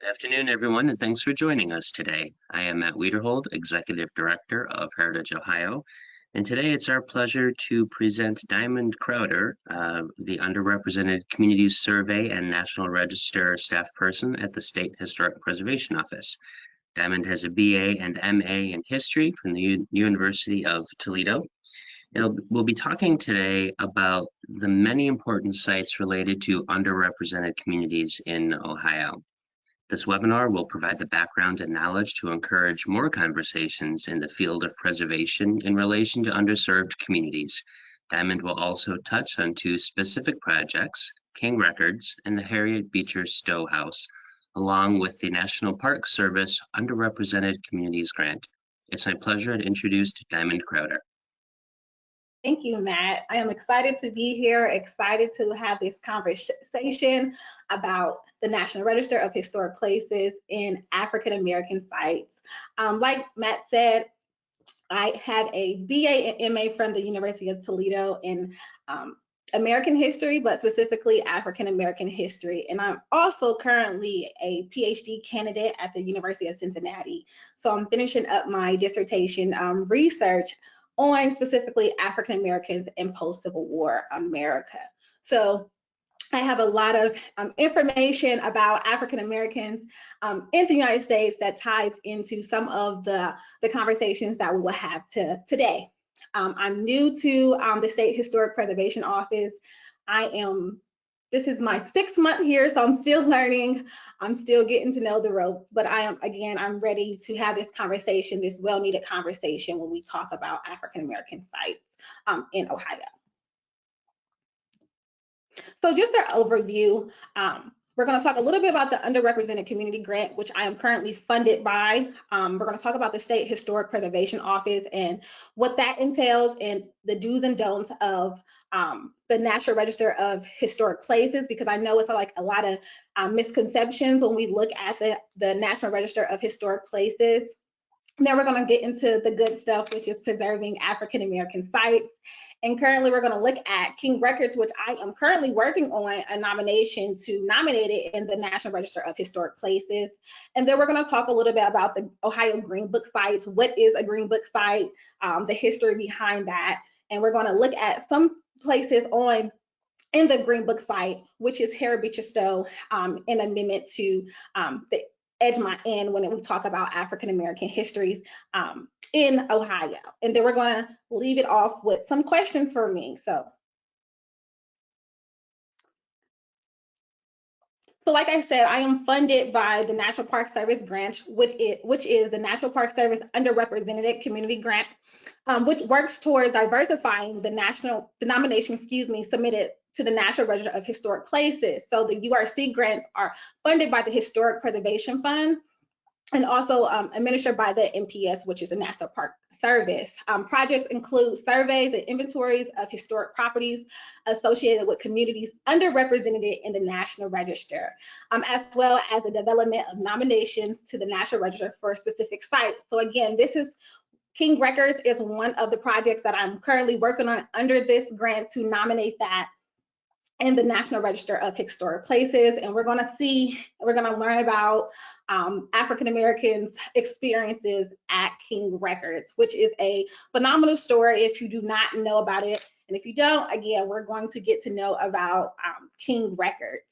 Good afternoon, everyone, and thanks for joining us today. I am Matt Wiederhold, Executive Director of Heritage Ohio, and today it's our pleasure to present Diamond Crowder, the Underrepresented Communities Survey and National Register staff person at the State Historic Preservation Office. Diamond has a BA and MA in History from the University of Toledo. We'll be talking today about the many important sites related to underrepresented communities in Ohio. This webinar will provide the background and knowledge to encourage more conversations in the field of preservation in relation to underserved communities. Diamond will also touch on two specific projects, King Records and the Harriet Beecher Stowe House, along with the National Park Service Underrepresented Communities Grant. It's my pleasure to introduce Diamond Crowder. Thank you, Matt. I am excited to be here, excited to have this conversation about the National Register of Historic Places in African American sites. Like Matt said, I have a BA and MA from the University of Toledo in American history, but specifically African American history. And I'm also currently a PhD candidate at the University of Cincinnati. So I'm finishing up my dissertation research on specifically African Americans in post-Civil War America. So I have a lot of information about African Americans in the United States that ties into some of the conversations that we will have today. I'm new to the State Historic Preservation Office. This is my 6th month here, so I'm still learning. I'm still getting to know the ropes, but I'm ready to have this conversation, this well-needed conversation when we talk about African American sites in Ohio. So just an overview, we're going to talk a little bit about the Underrepresented Community Grant, which I am currently funded by. We're going to talk about the State Historic Preservation Office and what that entails and the do's and don'ts of the National Register of Historic Places, because I know it's like a lot of misconceptions when we look at the National Register of Historic Places. Then we're going to get into the good stuff, which is preserving African American sites. And currently we're going to look at King Records, which I am currently working on a nomination to nominate it in the National Register of Historic Places. And then we're going to talk a little bit about the Ohio Green Book sites. What is a Green Book site? The history behind that. And we're going to look at some places in the Green Book site, which is Harriet Beecher Stowe, in amendment to the edge my end when we talk about African American histories in Ohio. And then we're going to leave it off with some questions for me. So like I said, I am funded by the National Park Service grant, which is the National Park Service Underrepresented Community Grant, which works towards diversifying the nomination, submitted to the National Register of Historic Places. So the URC grants are funded by the Historic Preservation Fund and also administered by the NPS, which is the National Park Service. Projects include surveys and inventories of historic properties associated with communities underrepresented in the National Register, as well as the development of nominations to the National Register for a specific site. So again, King Records is one of the projects that I'm currently working on under this grant to nominate that in the National Register of Historic Places. And we're going to learn about African Americans' experiences at King Records, which is a phenomenal story if you do not know about it. And if you don't, again, we're going to get to know about King Records.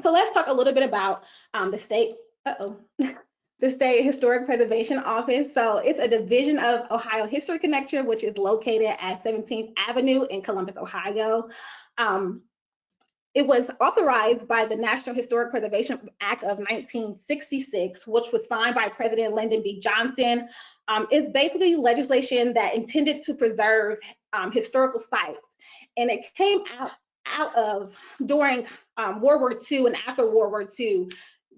So let's talk a little bit about the state. The State Historic Preservation Office. So it's a division of Ohio History Connection, which is located at 17th Avenue in Columbus, Ohio. It was authorized by the National Historic Preservation Act of 1966, which was signed by President Lyndon B. Johnson. It's basically legislation that intended to preserve historical sites. And it came out of during World War II and after World War II.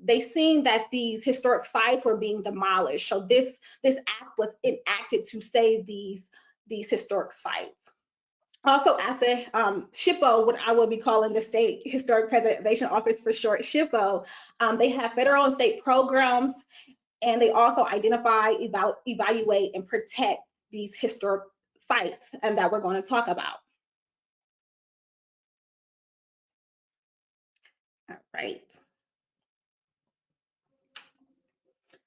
They seen that these historic sites were being demolished. So this act was enacted to save these historic sites. Also at the SHPO, what I will be calling the State Historic Preservation Office for short, SHPO, they have federal and state programs, and they also identify, evaluate, and protect these historic sites and that we're going to talk about. Right.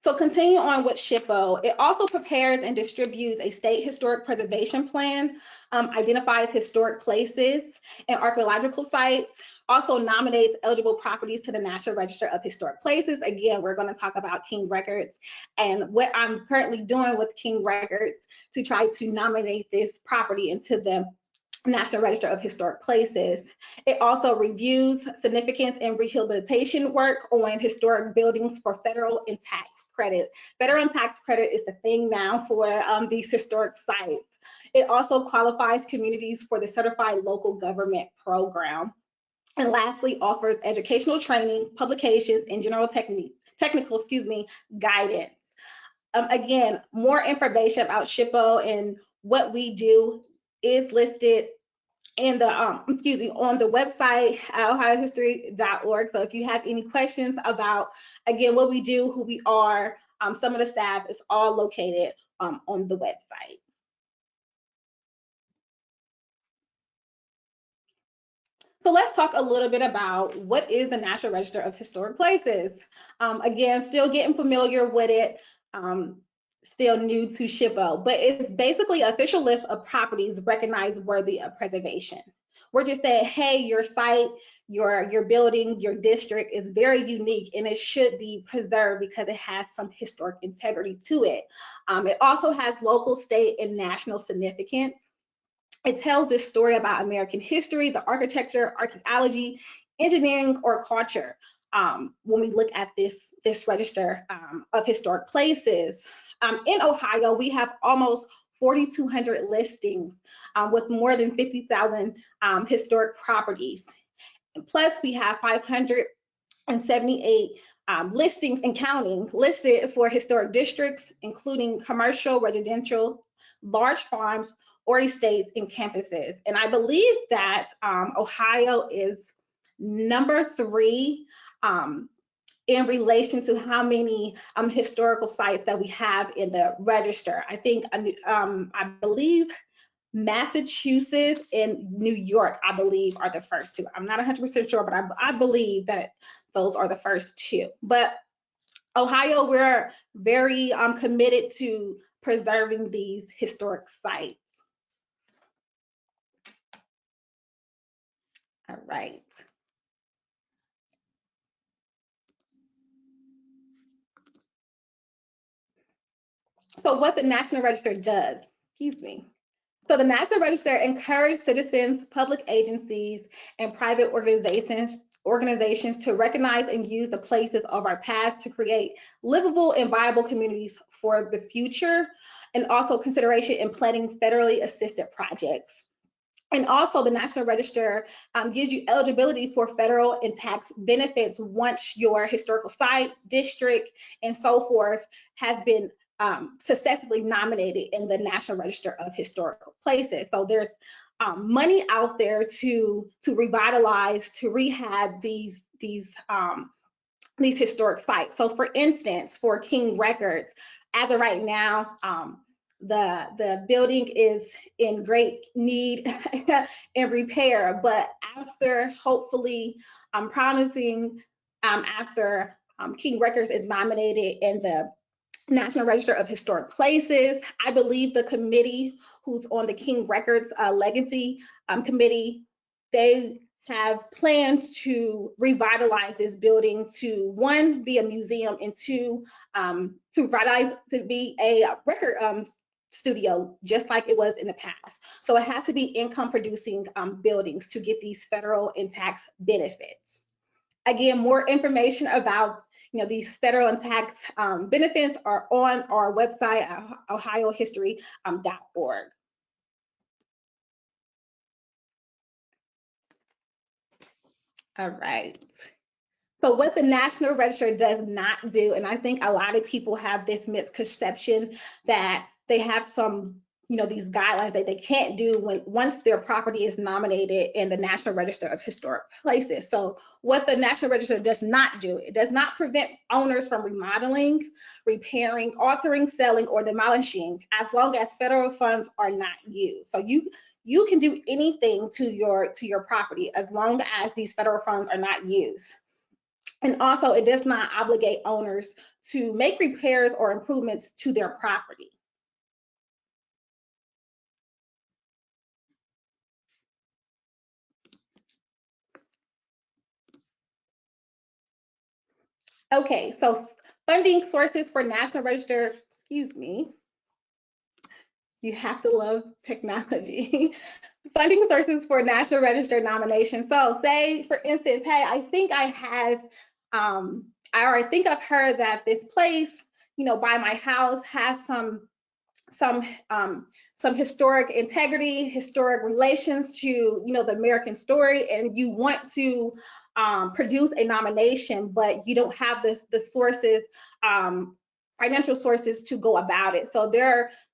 So continue on with SHPO. It also prepares and distributes a state historic preservation plan, identifies historic places and archaeological sites, also nominates eligible properties to the National Register of Historic Places. Again, we're going to talk about King Records and what I'm currently doing with King Records to try to nominate this property into the National Register of Historic Places. It also reviews significance and rehabilitation work on historic buildings for federal and tax credit. Federal and tax credit is the thing now for these historic sites. It also qualifies communities for the Certified Local Government Program. And lastly, offers educational training, publications, and general technical guidance. Again, more information about SHPO and what we do is listed in the on the website ohiohistory.org. So if you have any questions about, again, what we do, who we are, some of the staff is all located on the website. So let's talk a little bit about what is the National Register of Historic Places. Again, still getting familiar with it. Still new to SHPO, but it's basically an official list of properties recognized worthy of preservation. We're just saying, hey, your site, your building, your district is very unique and it should be preserved because it has some historic integrity to it. It also has local, state, and national significance. It tells this story about American history, the architecture, archaeology, engineering, or culture. When we look at this register of historic places. In Ohio, we have almost 4,200 listings with more than 50,000 historic properties. And plus, we have 578 listings and counting listed for historic districts, including commercial, residential, large farms, or estates and campuses. And I believe that Ohio is number 3 in relation to how many historical sites that we have in the register. I think, I believe Massachusetts and New York, I believe, are the first 2. I'm not 100% sure, but I believe that those are the first 2. But Ohio, we're very committed to preserving these historic sites. All right. So what the National Register does, So the National Register encourages citizens, public agencies, and private organizations to recognize and use the places of our past to create livable and viable communities for the future, and also consideration in planning federally assisted projects. And also the National Register gives you eligibility for federal and tax benefits once your historical site, district, and so forth has been successfully nominated in the National Register of Historical Places. So there's money out there to revitalize, to rehab these historic sites. So for instance, for King Records, as of right now, the building is in great need and repair, but after hopefully promising after King Records is nominated in the National Register of Historic Places, I believe the committee who's on the King Records Legacy Committee, they have plans to revitalize this building to, 1, be a museum, and 2, to revitalize to be a record studio, just like it was in the past. So it has to be income producing buildings to get these federal and tax benefits. Again, more information about these federal and tax benefits are on our website at ohiohistory.org. All right. So what the National Register does not do, and I think a lot of people have this misconception that they have some, these guidelines that they can't do once their property is nominated in the National Register of Historic Places. So what the National Register does not do, it does not prevent owners from remodeling, repairing, altering, selling, or demolishing, as long as federal funds are not used. So you can do anything to your property as long as these federal funds are not used. And also, it does not obligate owners to make repairs or improvements to their property. Okay, so funding sources for National Register, excuse me, you have to love technology. Funding sources for National Register nominations. So say, for instance, hey, I think I have, I think I've heard that this place, by my house has some historic integrity, historic relations to the American story, and you want to produce a nomination, but you don't have the sources, financial sources to go about it. So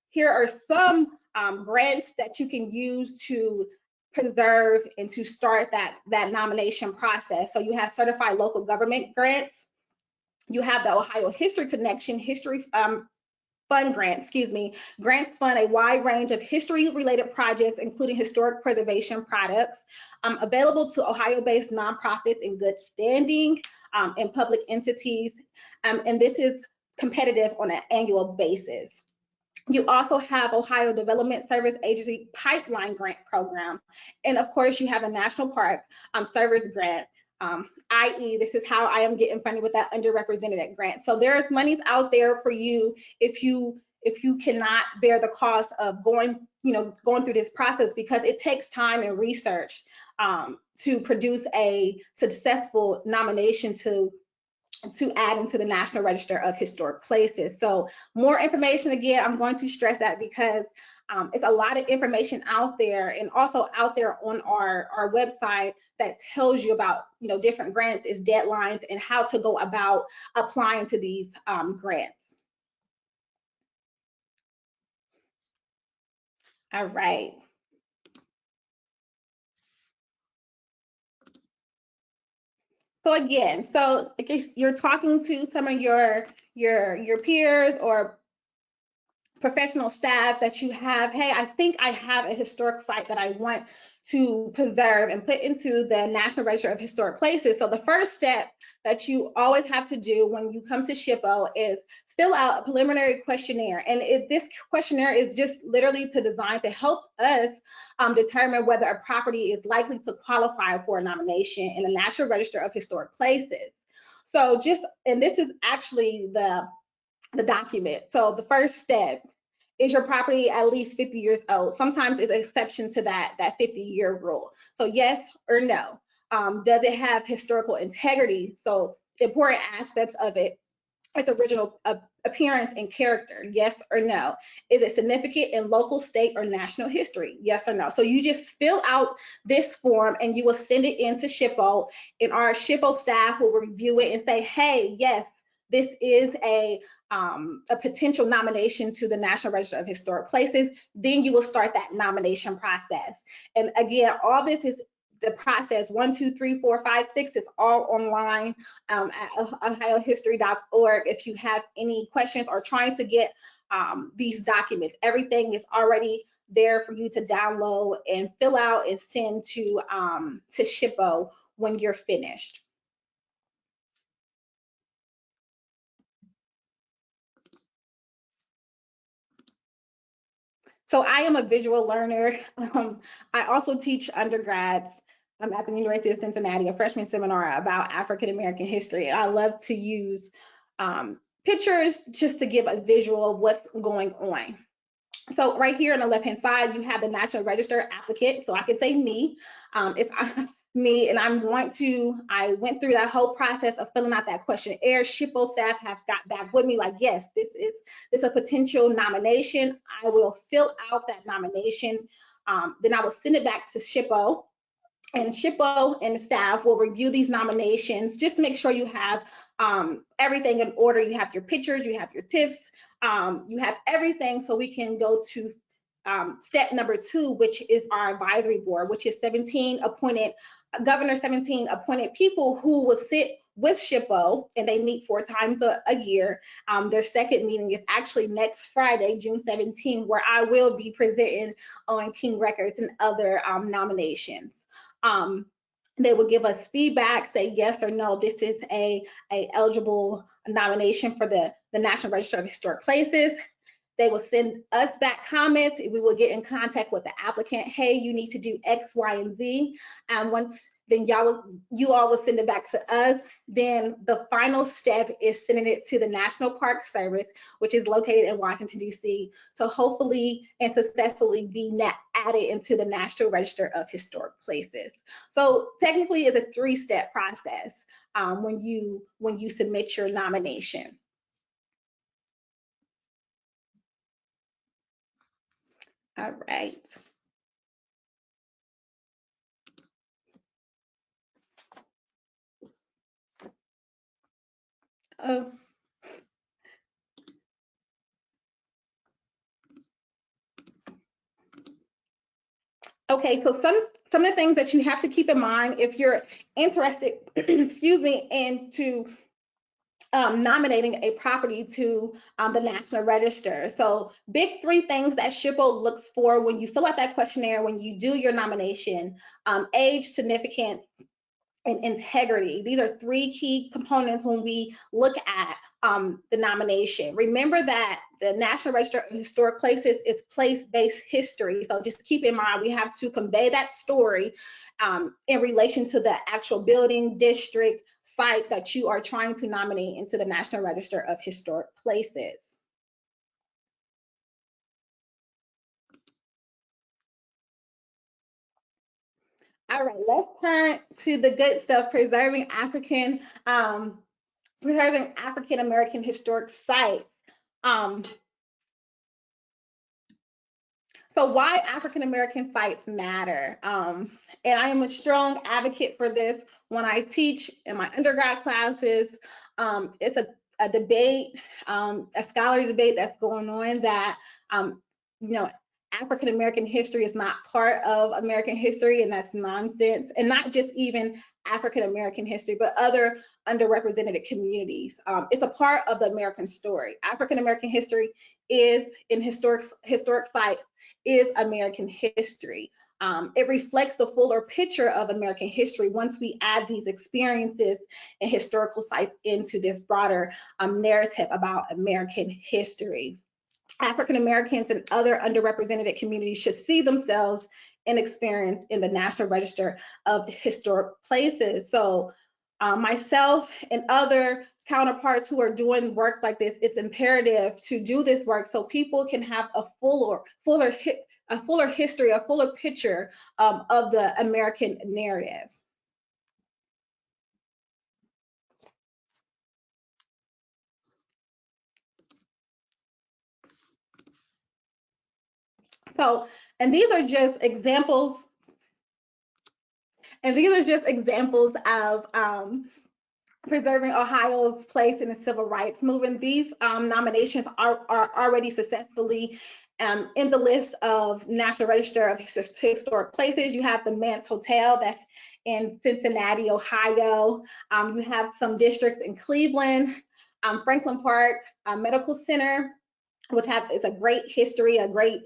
here are some grants that you can use to preserve and to start that nomination process. So you have certified local government grants. You have the Ohio History Connection History Fund grant, grants fund a wide range of history-related projects, including historic preservation products, available to Ohio-based nonprofits in good standing and public entities, and this is competitive on an annual basis. You also have Ohio Development Service Agency Pipeline Grant Program, and of course you have a National Park Service Grant, i.e. this is how I am getting funded with that underrepresented grant. So there's monies out there for you if you cannot bear the cost of going through this process, because it takes time and research to produce a successful nomination to add into the National Register of Historic Places. So more information, again, I'm going to stress that because it's a lot of information out there, and also out there on our website that tells you about different grants, its deadlines, and how to go about applying to these grants. All right. So again, I guess you're talking to some of your peers or professional staff that you have. Hey, I think I have a historic site that I want to preserve and put into the National Register of Historic Places. So the first step that you always have to do when you come to SHPO is fill out a preliminary questionnaire. And this questionnaire is just literally designed to help us determine whether a property is likely to qualify for a nomination in the National Register of Historic Places. So and this is actually the document. So the first step, is your property at least 50 years old? Sometimes it's an exception to that 50-year rule. So yes or no. Does it have historical integrity? So important aspects of it, its original appearance and character, yes or no. Is it significant in local, state, or national history? Yes or no. So you just fill out this form and you will send it into SHPO, and our SHPO staff will review it and say, hey, yes, this is a potential nomination to the National Register of Historic Places. Then you will start that nomination process. And again, all this is the process 1, 2, 3, 4, 5, 6 is all online at ohiohistory.org. If you have any questions or trying to get these documents, everything is already there for you to download and fill out and send to SHPO when you're finished. So I am a visual learner. I also teach undergrads at the University of Cincinnati, a freshman seminar about African American history. I love to use pictures just to give a visual of what's going on. So right here on the left-hand side, you have the National Register applicant. So I could say me, and I went through that whole process of filling out that questionnaire. SHPO staff has got back with me like, yes, this is a potential nomination. I will fill out that nomination. Then I will send it back to SHPO. And SHPO and the staff will review these nominations, just to make sure you have everything in order. You have your pictures, you have your tips, you have everything, so we can go to step number 2, which is our advisory board, which is 17 appointed, Governor 17 appointed people who will sit with SHPO, and they meet 4 times a year. Their second meeting is actually next Friday, June 17, where I will be presenting on King Records and other nominations. They will give us feedback, say yes or no, this is a eligible nomination for the National Register of Historic Places. They will send us back comments. We will get in contact with the applicant. Hey, you need to do X, Y, and Z. And once then you all will send it back to us. Then the final step is sending it to the National Park Service, which is located in Washington, D.C., to hopefully and successfully be added into the National Register of Historic Places. So technically, it's a 3-step process when you submit your nomination. All right. Oh. Okay, so some of the things that you have to keep in mind if you're interested, excuse me, into nominating a property to the National Register. So big 3 things that SHPO looks for when you fill out that questionnaire, when you do your nomination: age, significance, and integrity. These are 3 key components when we look at the nomination. Remember that the National Register of Historic Places is place-based history. So just keep in mind, we have to convey that story in relation to the actual building, district, site that you are trying to nominate into the National Register of Historic Places. All right, let's turn to the good stuff: preserving African American historic sites. So why African American sites matter. And I am a strong advocate for this when I teach in my undergrad classes. It's a debate, a scholarly debate that's going on that, you know, African American history is not part of American history, and that's nonsense. And not just even African American history, but other underrepresented communities. It's a part of the American story. African American history is in historic sites is American history. It reflects the fuller picture of American history once we add these experiences and historical sites into this broader narrative about American history. African Americans and other underrepresented communities should see themselves and experience in the National Register of Historic Places. So myself and other counterparts who are doing work like this, it's imperative to do this work so people can have a fuller history, a fuller picture of the American narrative. So, and these are just examples, of preserving Ohio's place in the civil rights movement. These nominations are already successfully in the list of National Register of Historic Places. You have the Mance Hotel that's in Cincinnati, Ohio. You have some districts in Cleveland, Franklin Park Medical Center, which is a great history, a great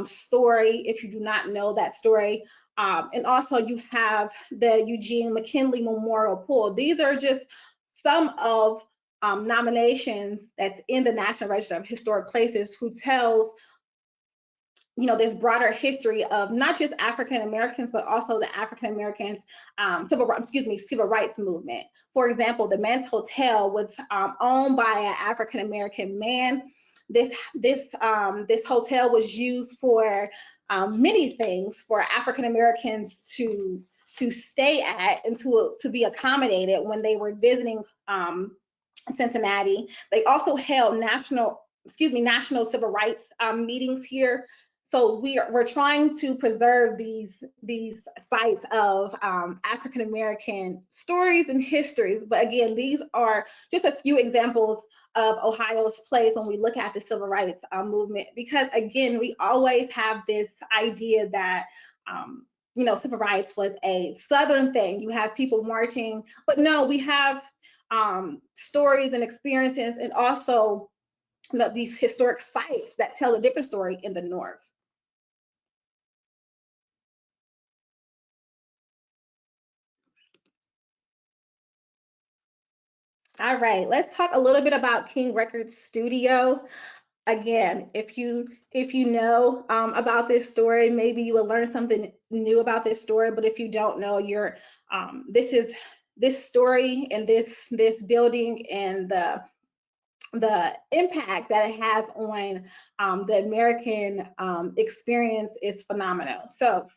story if you do not know that story. And also you have the Eugene McKinley Memorial Pool. These are just some of nominations that's in the National Register of Historic Places, who tells this broader history of not just African Americans, but also the African Americans civil rights movement. For example, the Mance Hotel was owned by an African American man. This hotel was used for many things for African Americans to stay at and to be accommodated when they were visiting Cincinnati. They also held national civil rights meetings here. So we're trying to preserve these sites of African American stories and histories. But again, these are just a few examples of Ohio's place when we look at the civil rights movement. Because again, we always have this idea that civil rights was a Southern thing. You have people marching, but no, we have stories and experiences, and also these historic sites that tell a different story in the North. All right, let's talk a little bit about King Records Studio. Again, if you know about this story, maybe you will learn something new about this story. But if you don't know, this story and this building and the impact that it has on the American experience is phenomenal. So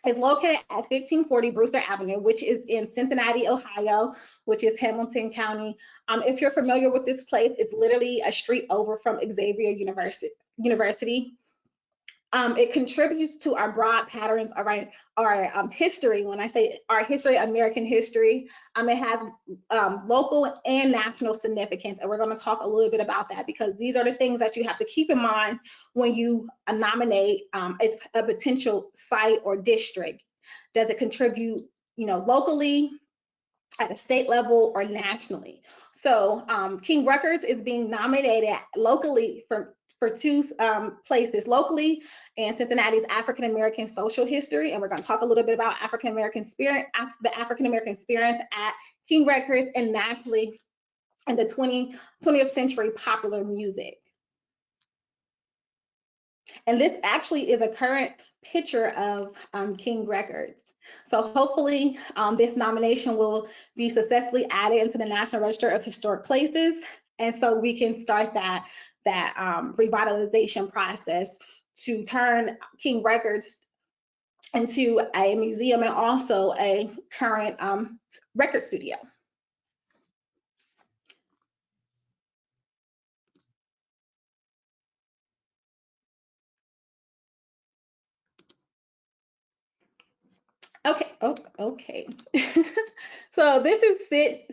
it's located at 1540 Brewster Avenue, which is in Cincinnati, Ohio, which is Hamilton County. If you're familiar with this place, it's literally a street over from Xavier University. It contributes to our broad patterns of our history. When I say our history, American history, it has local and national significance. And we're going to talk a little bit about that, because these are the things that you have to keep in mind when you nominate a potential site or district. Does it contribute, locally, at a state level, or nationally? So King Records is being nominated locally for two places. Locally, in Cincinnati's African American social history, and we're going to talk a little bit about African American spirit, the African American experience at King Records, and nationally in the 20th century popular music. And this actually is a current picture of King Records. So hopefully this nomination will be successfully added into the National Register of Historic Places. And so we can start that revitalization process to turn King Records into a museum and also a current record studio. Okay. So this is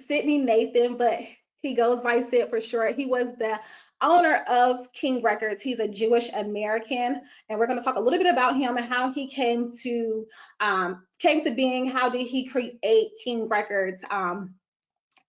Sid Nathan, but he goes by Sid for short. He was the owner of King Records. He's a Jewish American, and we're going to talk a little bit about him and how he came to being. How did he create King Records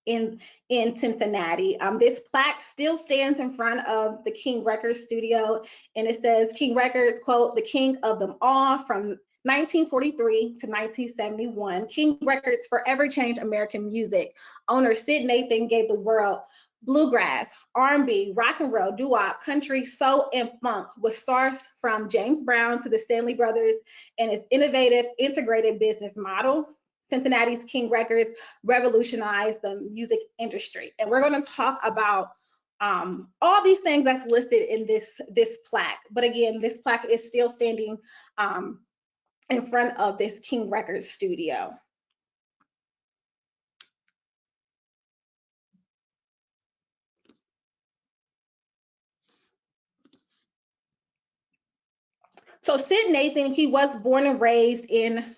in Cincinnati? This plaque still stands in front of the King Records studio, and it says King Records, quote, "the king of them all from 1943 to 1971. King Records forever changed American music. Owner Sid Nathan gave the world bluegrass, R&B, rock and roll, doo-wop, country, soul, and funk, with stars from James Brown to the Stanley Brothers, and its innovative integrated business model. Cincinnati's King Records revolutionized the music industry." And we're going to talk about all these things that's listed in this plaque. But again, this plaque is still standing in front of this King Records studio. So Sid Nathan, he was born and raised in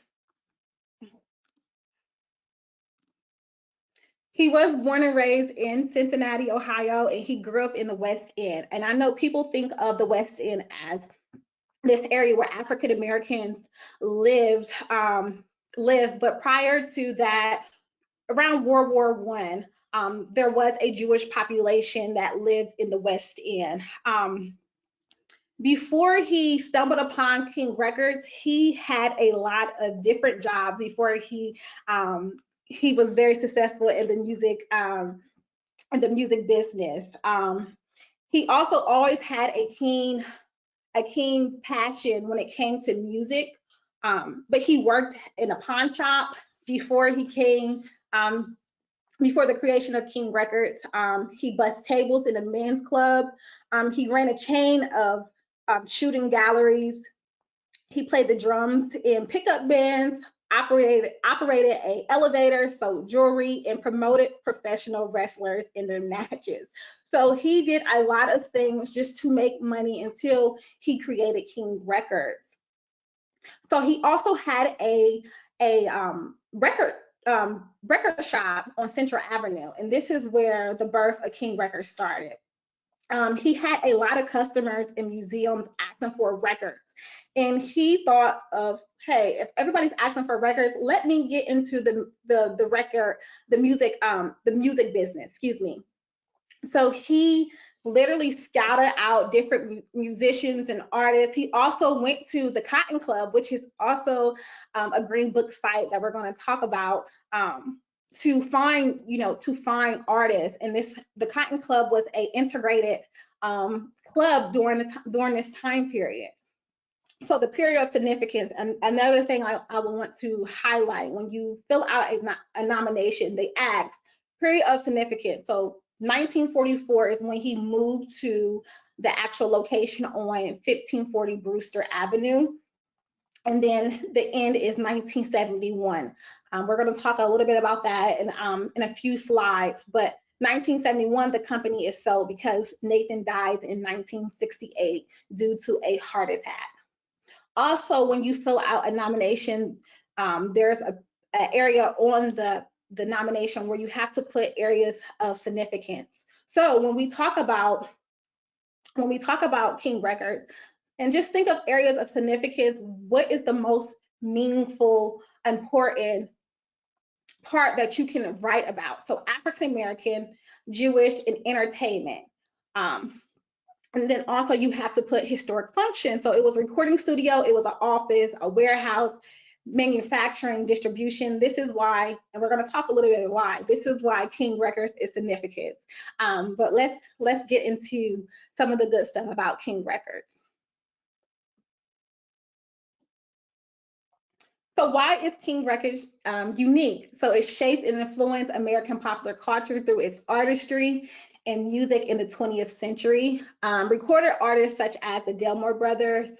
Cincinnati, Ohio, and he grew up in the West End. And I know people think of the West End as this area where African Americans lived, but prior to that, around World War I, there was a Jewish population that lived in the West End. Before he stumbled upon King Records, he had a lot of different jobs before he was very successful in the music business. He also always had a keen passion when it came to music, but he worked in a pawn shop before he came. Before the creation of King Records, he bussed tables in a men's club. He ran a chain of shooting galleries. He played the drums in pickup bands, operated a elevator, sold jewelry, and promoted professional wrestlers in their matches. So he did a lot of things just to make money until he created King Records. So he also had a record shop on Central Avenue, and this is where the birth of King Records started. He had a lot of customers in museums asking for records, and he thought of, hey, if everybody's asking for records, let me get into the music business. Excuse me. So he literally scouted out different musicians and artists. He also went to the Cotton Club, which is also a Green Book site that we're going to talk about to find, to find artists. And the Cotton Club was a integrated club during this time period. So the period of significance, and another thing I would want to highlight, when you fill out a nomination, they ask period of significance. So 1944 is when he moved to the actual location on 1540 Brewster Avenue. And then the end is 1971. We're going to talk a little bit about that in a few slides, but 1971, the company is sold because Nathan dies in 1968 due to a heart attack. Also, when you fill out a nomination, there's an area on the nomination where you have to put areas of significance. So when we talk about King Records, and just think of areas of significance, what is the most meaningful, important part that you can write about? So African American, Jewish, and entertainment. And then also you have to put historic function. So it was a recording studio, it was an office, a warehouse, manufacturing, distribution. This is why, and we're going to talk a little bit about why. This is why King Records is significant. But let's get into some of the good stuff about King Records. So why is King Records unique? So it shaped and influenced American popular culture through its artistry and music in the 20th century. Recorded artists such as the Delmore Brothers,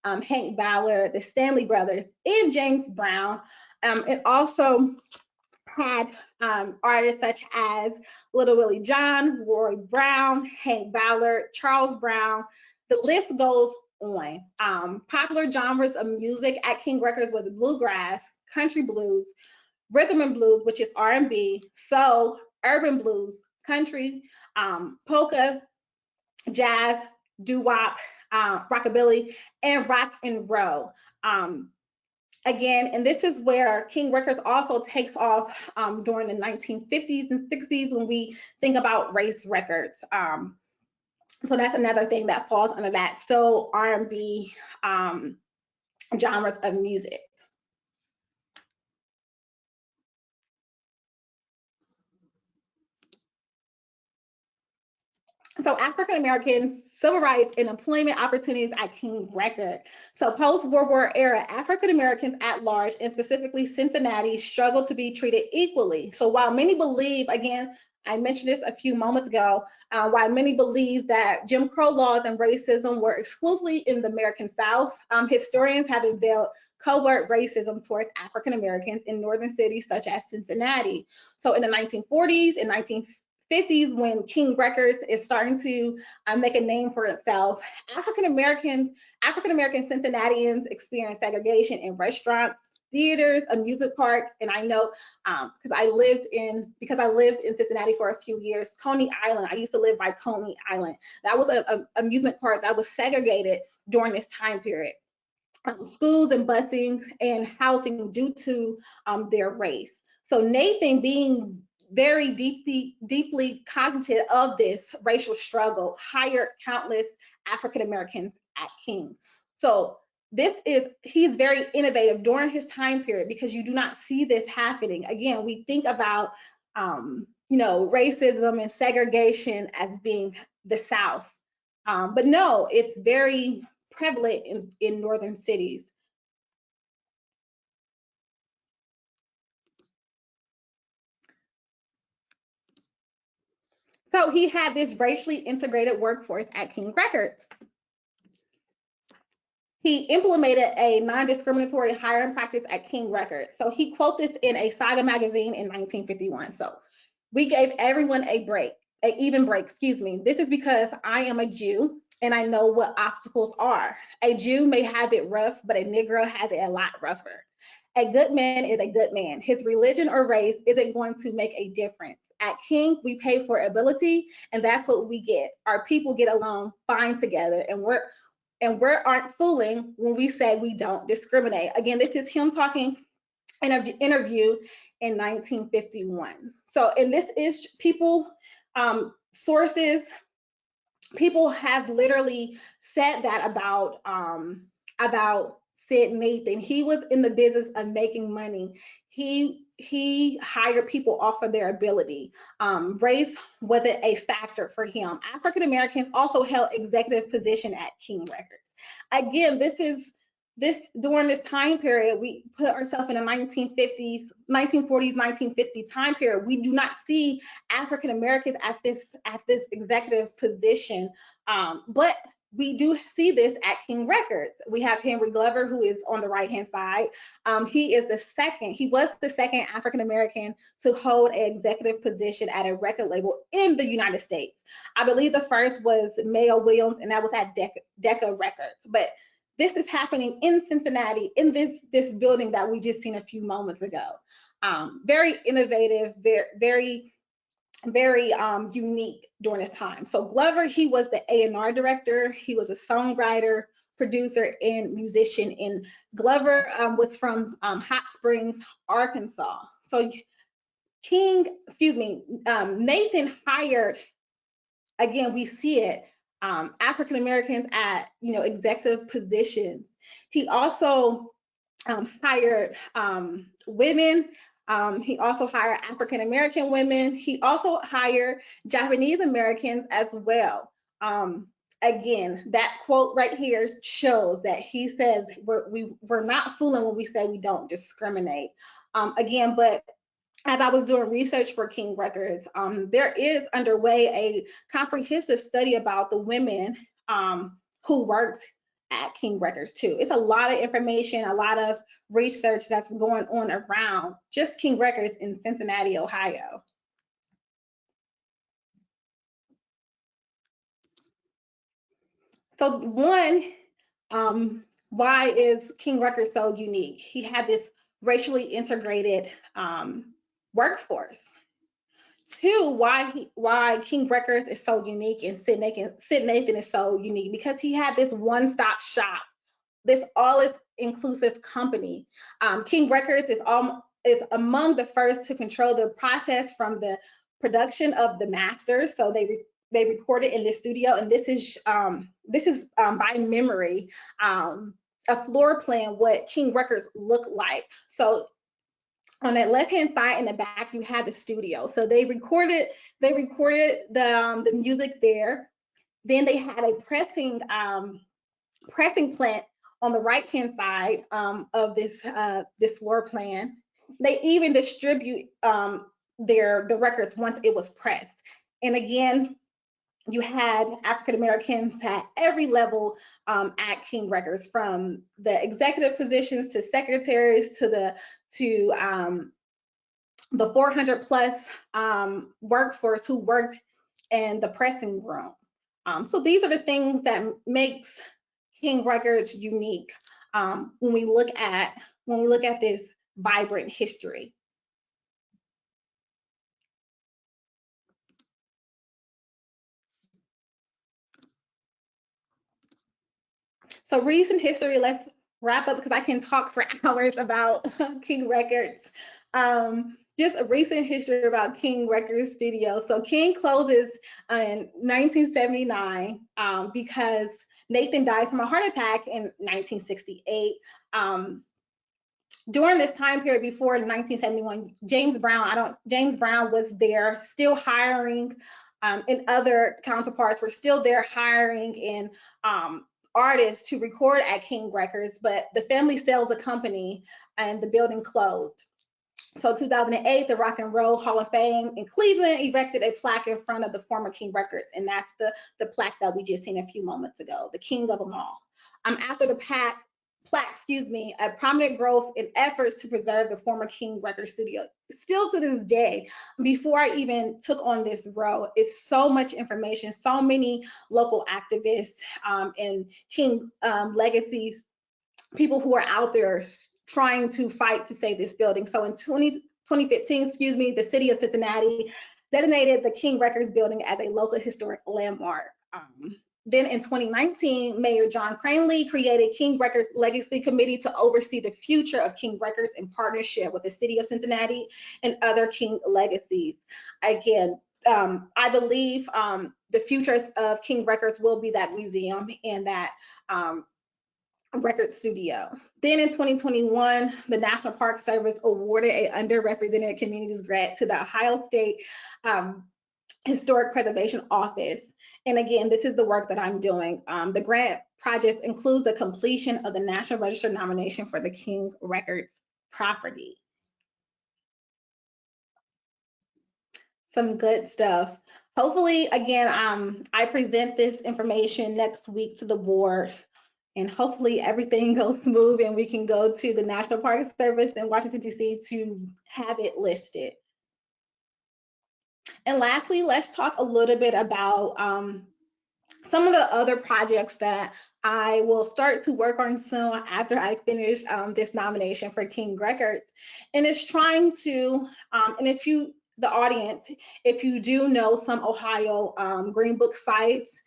Hank Ballard, the Stanley Brothers, and James Brown. It also had artists such as Little Willie John, Roy Brown, Hank Ballard, Charles Brown. The list goes on. Popular genres of music at King Records was bluegrass, country blues, rhythm and blues, which is R&B, soul, urban blues, country, polka, jazz, doo-wop, rockabilly, and rock and roll. Again, and this is where King Records also takes off during the 1950s and 60s when we think about race records. So that's another thing that falls under that soul, R&B genres of music. So African Americans, civil rights, and employment opportunities at King Record. So post-World War era, African Americans at large, and specifically Cincinnati, struggled to be treated equally. So while many believe, again, I mentioned this a few moments ago, while many believe that Jim Crow laws and racism were exclusively in the American South, historians have unveiled covert racism towards African Americans in northern cities such as Cincinnati. So in the 1940s and 1950s, when King Records is starting to make a name for itself, African American Cincinnatians experience segregation in restaurants, theaters, amusement parks, and I know because I lived in Cincinnati for a few years. Coney Island, I used to live by Coney Island. That was an amusement park that was segregated during this time period. Schools and busing and housing due to their race. So Nathan, being very deeply cognizant of this racial struggle, hired countless African Americans at King. So he's very innovative during his time period because you do not see this happening. Again, we think about racism and segregation as being the South, but no, it's very prevalent in northern cities. So he had this racially integrated workforce at King Records. He implemented a non-discriminatory hiring practice at King Records. So he quoted this in a Saga magazine in 1951. So we gave everyone an even break, excuse me. This is because I am a Jew and I know what obstacles are. A Jew may have it rough, but a Negro has it a lot rougher. A good man is a good man. His religion or race isn't going to make a difference. At King, we pay for ability, and that's what we get. Our people get along fine together, and we aren't fooling when we say we don't discriminate. Again, this is him talking in an interview in 1951. So, and this is people, sources, people have literally said that about Sid Nathan. He was in the business of making money. He hired people off of their ability. Race wasn't a factor for him. African Americans also held executive position at King Records. Again, during this time period, we put ourselves in the 1940s, 1950 time period. We do not see African Americans at this executive position, but we do see this at King Records. We have Henry Glover, who is on the right-hand side. He was the second African American to hold an executive position at a record label in the United States. I believe the first was Mayo Williams, and that was at Decca Records. But this is happening in Cincinnati, in this building that we just seen a few moments ago. Very innovative, very unique during this time. So Glover, he was the A&R director. He was a songwriter, producer, and musician. And Glover was from Hot Springs, Arkansas. So Nathan hired, again, we see it, African Americans at executive positions. He also hired women. He also hired African American women. He also hired Japanese Americans as well. Again, that quote right here shows that he says we're not fooling when we say we don't discriminate. Again, but as I was doing research for King Records, there is underway a comprehensive study about the women who worked at King Records too. It's a lot of information, a lot of research that's going on around just King Records in Cincinnati, Ohio. So one, why is King Records so unique? He had this racially integrated workforce. Two, why King Records is so unique and Sid Nathan is so unique, because he had this one-stop shop, this all-inclusive company. King Records is among the first to control the process from the production of the masters. So they recorded in this studio, and this is by memory, a floor plan what King Records looked like. So on that left-hand side in the back, you have the studio. So they recorded the music there. Then they had a pressing plant on the right-hand side of this floor plan. They even distribute the records once it was pressed. And again, you had African Americans at every level at King Records, from the executive positions to secretaries to the 400 plus workforce who worked in the pressing room. So these are the things that makes King Records unique when we look at this vibrant history. So recent history, let's wrap up because I can talk for hours about King Records. Just a recent history about King Records Studio. So King closes in 1979 because Nathan died from a heart attack in 1968. During this time period before 1971, James Brown was there still hiring, and other counterparts were still there hiring and artists to record at King Records, but the family sells the company and the building closed. So 2008, the Rock and Roll Hall of Fame in Cleveland erected a plaque in front of the former King Records, and that's the plaque that we just seen a few moments ago, the king of them all. After the plaque, a prominent growth in efforts to preserve the former King Records studio. Still to this day, before I even took on this role, it's so much information, so many local activists and King legacies, people who are out there trying to fight to save this building. So in 2015, the city of Cincinnati designated the King Records building as a local historic landmark. Then in 2019, Mayor John Cranley created King Records Legacy Committee to oversee the future of King Records in partnership with the city of Cincinnati and other King legacies. Again, I believe the future of King Records will be that museum and that record studio. Then in 2021, the National Park Service awarded a underrepresented communities grant to the Ohio State Historic Preservation Office. And again, this is the work that I'm doing. The grant project includes the completion of the National Register nomination for the King Records property. Some good stuff. Hopefully, again, I present this information next week to the board, and hopefully everything goes smooth and we can go to the National Park Service in Washington, D.C. to have it listed. And lastly, let's talk a little bit about some of the other projects that I will start to work on soon after I finish this nomination for King Records. And it's trying to, and if you, the audience, if you do know some Ohio Green Book sites,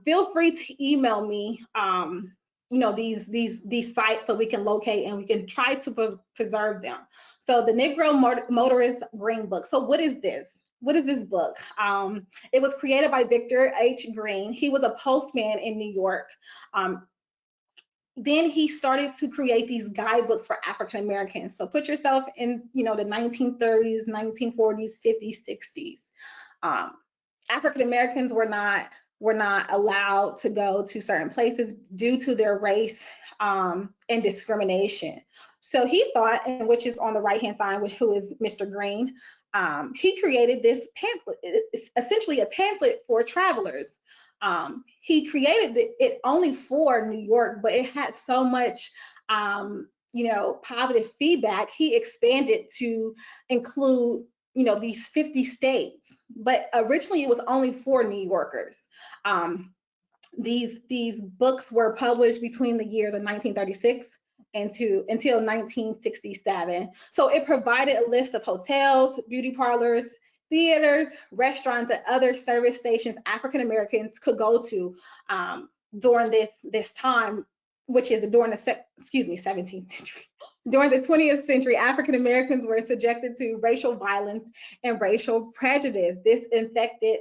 feel free to email me, you know, these sites so we can locate and we can try to preserve them. So the Negro Motorist Green Book. So what is this? What is this book? It was created by Victor H. Green. He was a postman in New York. Then he started to create these guidebooks for African Americans. So put yourself in, you know, the 1930s, 1940s, 50s, 60s. African Americans were not allowed to go to certain places due to their race and discrimination. So he thought, and which is on the right-hand side, who is Mr. Green, he created this pamphlet. It's essentially a pamphlet for travelers. He created it only for New York, but it had so much, you know, positive feedback. He expanded to include, you know, these 50 states, but originally it was only for New Yorkers. These books were published between the years of 1936 until 1967. So it provided a list of hotels, beauty parlors, theaters, restaurants, and other service stations African Americans could go to during this time, which is during the 17th century. During the 20th century, African Americans were subjected to racial violence and racial prejudice. This infected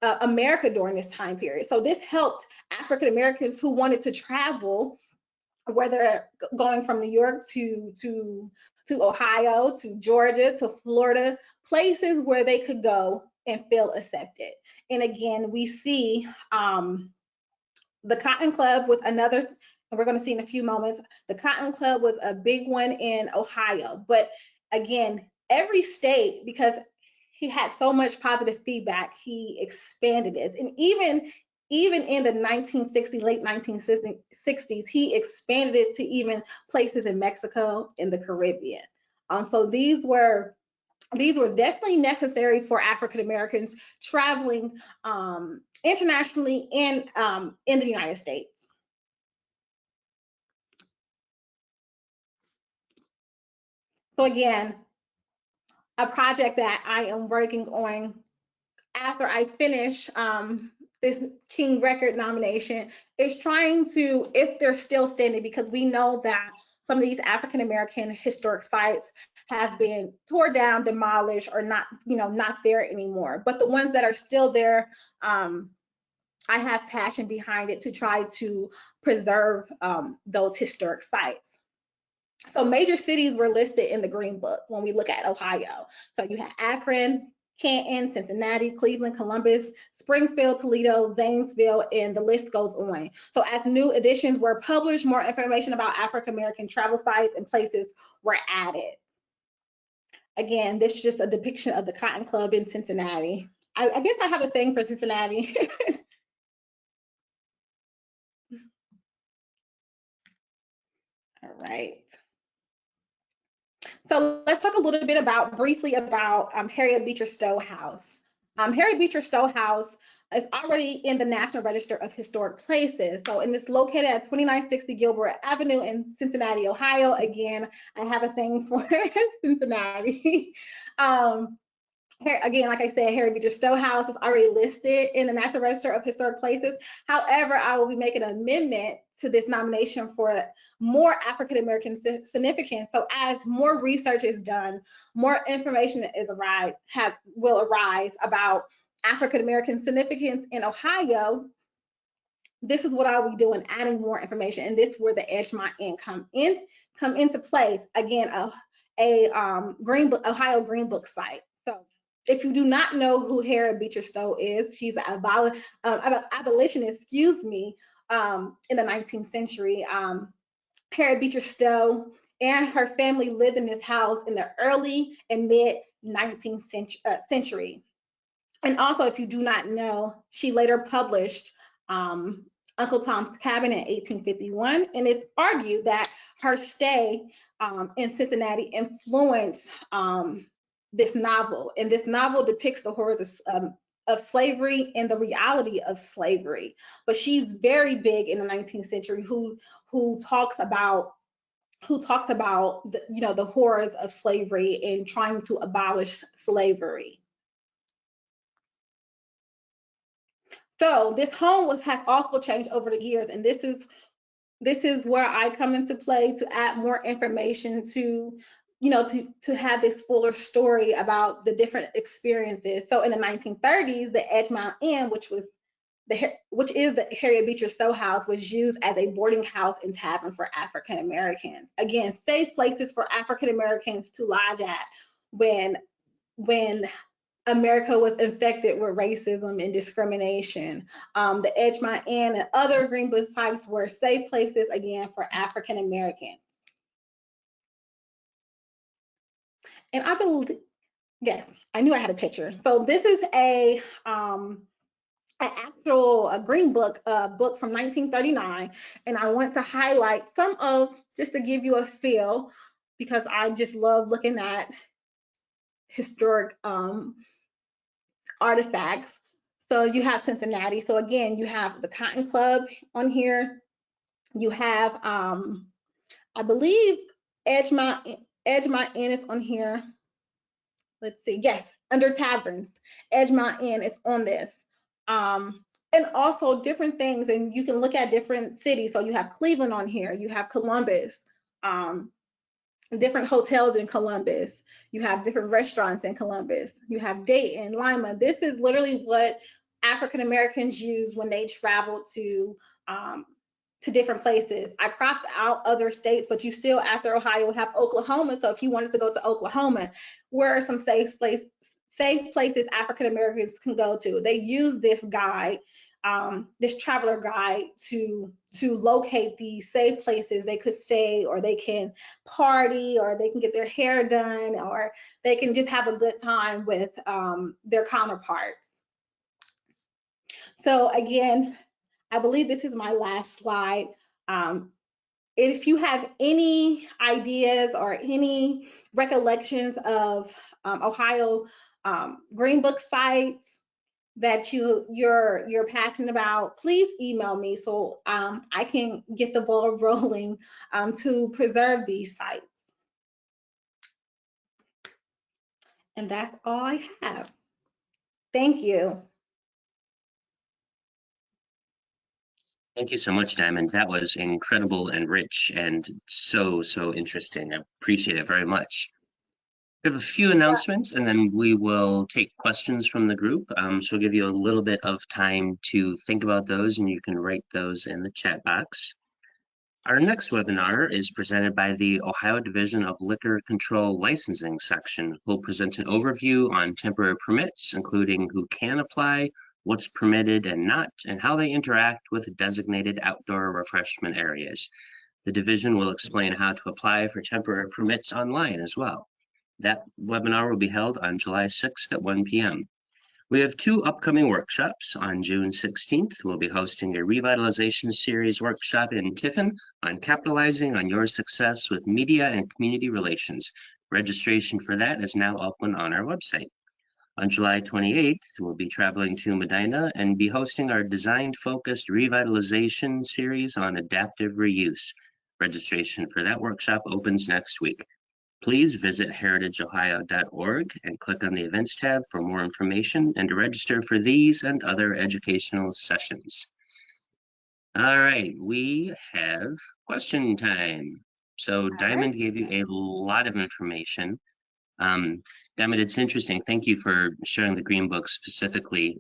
America during this time period. So this helped African Americans who wanted to travel, whether going from New York to Ohio, to Georgia, to Florida, places where they could go and feel accepted. And again, we see the Cotton Club was another, and we're going to see in a few moments, the Cotton Club was a big one in Ohio. But again, every state, because he had so much positive feedback, he expanded this. And even in the 1960s, late 1960s, he expanded it to even places in Mexico and the Caribbean. So these were definitely necessary for African Americans traveling internationally and in the United States. So again, a project that I am working on after I finish this King Record nomination is trying to, if they're still standing, because we know that some of these African American historic sites have been torn down, demolished, or not, you know, not there anymore. But the ones that are still there, I have passion behind it to try to preserve those historic sites. So major cities were listed in the Green Book when we look at Ohio. So you had Akron, Canton, Cincinnati, Cleveland, Columbus, Springfield, Toledo, Zanesville, and the list goes on. So as new editions were published, more information about African American travel sites and places were added. Again, this is just a depiction of the Cotton Club in Cincinnati. I guess I have a thing for Cincinnati. All right. So let's talk a little bit briefly about Harriet Beecher Stowe House. Harriet Beecher Stowe House is already in the National Register of Historic Places. So, and it's located at 2960 Gilbert Avenue in Cincinnati, Ohio. Again, I have a thing for Cincinnati. Again, like I said, Harriet Beecher Stowe House is already listed in the National Register of Historic Places. However, I will be making an amendment to this nomination for more African American significance. So as more research is done, more information will arise about African American significance in Ohio. this is what I'll be doing, adding more information, and this is where the Edge My In come into place. Again, Ohio Green Book site. So if you do not know who Harriet Beecher Stowe is, she's an abolitionist, excuse me, in the 19th century. Harriet Beecher Stowe and her family lived in this house in the early and mid 19th century. And also, if you do not know, she later published Uncle Tom's Cabin in 1851, and it's argued that her stay in Cincinnati influenced this novel. And this novel depicts the horrors of slavery and the reality of slavery. But she's very big in the 19th century who talks about the horrors of slavery and trying to abolish slavery. So this home has also changed over the years, and this is where I come into play to add more information to have this fuller story about the different experiences. So in the 1930s, the Edgemont Inn, which is the Harriet Beecher Stowe House, was used as a boarding house and tavern for African Americans. Again, safe places for African Americans to lodge at when America was infected with racism and discrimination. The Edgemont Inn and other Green Book sites were safe places, again, for African Americans. And I believe, yes, I knew I had a picture. So this is an actual Green Book book from 1939, and I want to highlight some of, just to give you a feel, because I just love looking at historic artifacts. So you have Cincinnati. So again, you have the Cotton Club on here. You have, I believe, Edgemont Inn is on here. Let's see. Yes, under taverns, Edgemont Inn is on this. And also different things, and you can look at different cities. So you have Cleveland on here. You have Columbus. Different hotels in Columbus. You have different restaurants in Columbus. You have Dayton, Lima. This is literally what African Americans use when they travel to different places. I cropped out other states, but you still, after Ohio, have Oklahoma. So if you wanted to go to Oklahoma, where are some safe places African Americans can go to? They use this guide, this traveler guide, to locate these safe places they could stay, or they can party, or they can get their hair done, or they can just have a good time with their counterparts. So again, I believe this is my last slide. If you have any ideas or any recollections of Ohio Green Book sites that you're passionate about, please email me so I can get the ball rolling to preserve these sites. And that's all I have. Thank you. Thank you so much, Diamond. That was incredible and rich and so interesting. I appreciate it very much. We have a few announcements, and then we will take questions from the group. So I'll give you a little bit of time to think about those, and you can write those in the chat box. Our next webinar is presented by the Ohio Division of Liquor Control Licensing Section, who will present an overview on temporary permits, including who can apply, what's permitted and not, and how they interact with designated outdoor refreshment areas. The division will explain how to apply for temporary permits online as well. That webinar will be held on July 6th at 1 p.m. We have two upcoming workshops. On June 16th, we'll be hosting a revitalization series workshop in Tiffin on capitalizing on your success with media and community relations. Registration for that is now open on our website. On July 28th, we'll be traveling to Medina and be hosting our design-focused revitalization series on adaptive reuse. Registration for that workshop opens next week. Please visit heritageohio.org and click on the Events tab for more information and to register for these and other educational sessions. All right, we have question time. So Diamond gave you a lot of information. Diamond, it's interesting. Thank you for sharing the Green Book specifically.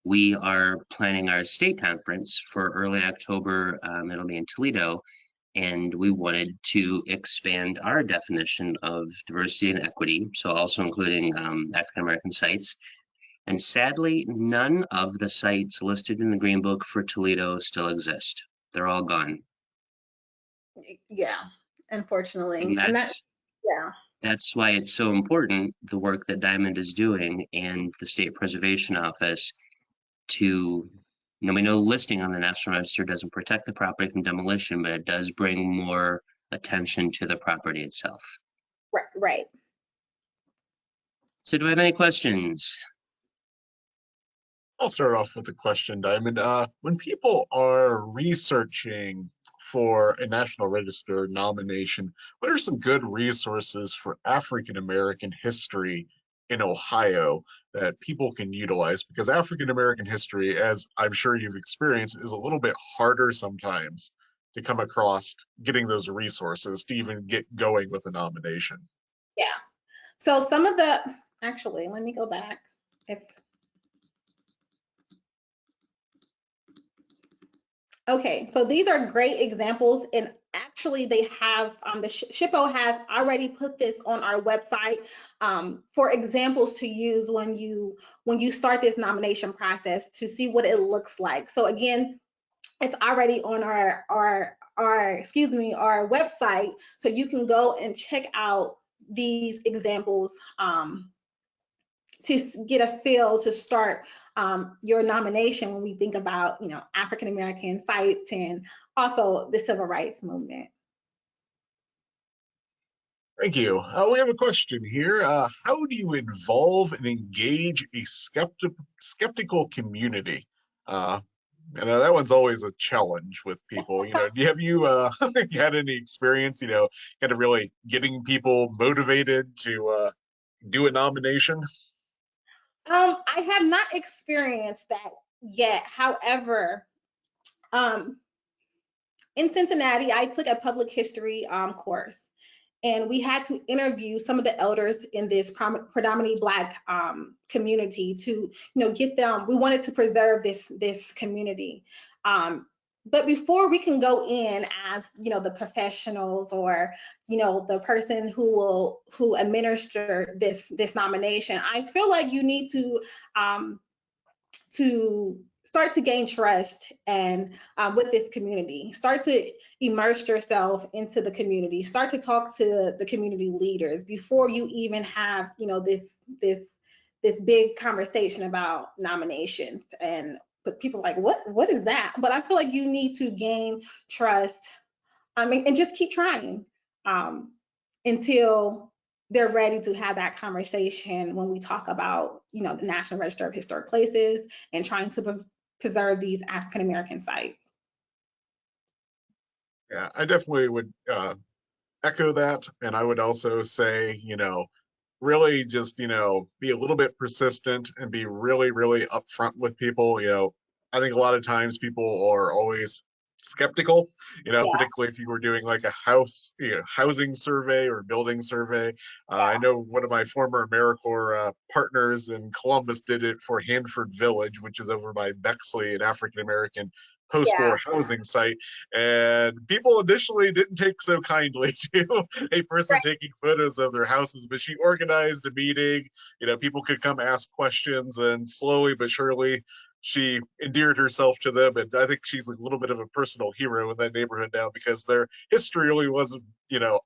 we are planning our state conference for early October. It'll be in Toledo, and we wanted to expand our definition of diversity and equity, so also including African American sites. And sadly, none of the sites listed in the Green Book for Toledo still exist. They're all gone. Yeah, unfortunately. And And that, yeah. that's why it's so important, the work that Diamond is doing and the State Preservation Office to, we know listing on the National Register doesn't protect the property from demolition, but it does bring more attention to the property itself. Right, right. So do I have any questions? I'll start off with a question, Diamond. When people are researching for a National Register nomination, what are some good resources for African American history in Ohio that people can utilize? Because African American history, as I'm sure you've experienced, is a little bit harder sometimes to come across getting those resources to even get going with a nomination. Yeah. So some of the, actually, let me go back. Okay, so these are great examples, and actually they have, the SHPO has already put this on our website for examples to use when you start this nomination process to see what it looks like. So again, it's already on our website, so you can go and check out these examples to get a feel to start your nomination when we think about, African American sites and also the civil rights movement. Thank you. We have a question here. How do you involve and engage a skeptical community? I know that one's always a challenge with people. Have you had any experience, kind of really getting people motivated to do a nomination? I have not experienced that yet. However, in Cincinnati, I took a public history course, and we had to interview some of the elders in this predominantly Black community to, get them. We wanted to preserve this community. But before we can go in as, the professionals or, the person who administer this nomination, I feel like you need to start to gain trust and with this community, start to immerse yourself into the community, start to talk to the community leaders before you even have, this big conversation about nominations. But people are like, what is that? But I feel like you need to gain trust, and just keep trying until they're ready to have that conversation when we talk about, the National Register of Historic Places and trying to preserve these African American sites. Yeah, I definitely would echo that. And I would also say, really just, be a little bit persistent and be really, really upfront with people. I think a lot of times people are always skeptical, Yeah. particularly if you were doing like a housing survey or building survey. I know one of my former AmeriCorps partners in Columbus did it for Hanford Village, which is over by Bexley, an African American post-war housing site, and people initially didn't take so kindly to a person taking photos of their houses, but she organized a meeting. People could come ask questions, and slowly but surely she endeared herself to them. And I think she's a little bit of a personal hero in that neighborhood now, because their history really wasn't